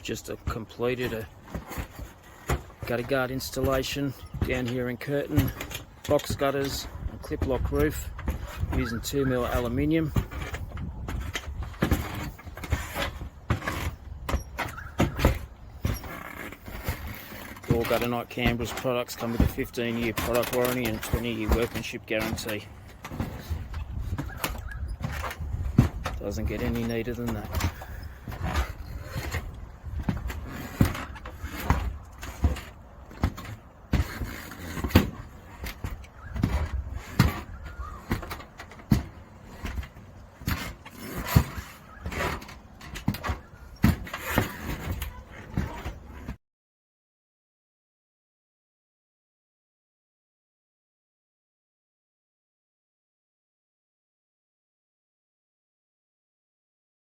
just completed a gutter guard installation down here in Curtin, box gutters and Kliplok roof using 2mm Aluminium. All Gutter Night Canberra's products come with a 15-year product warranty and 20-year workmanship guarantee. Doesn't get any neater than that.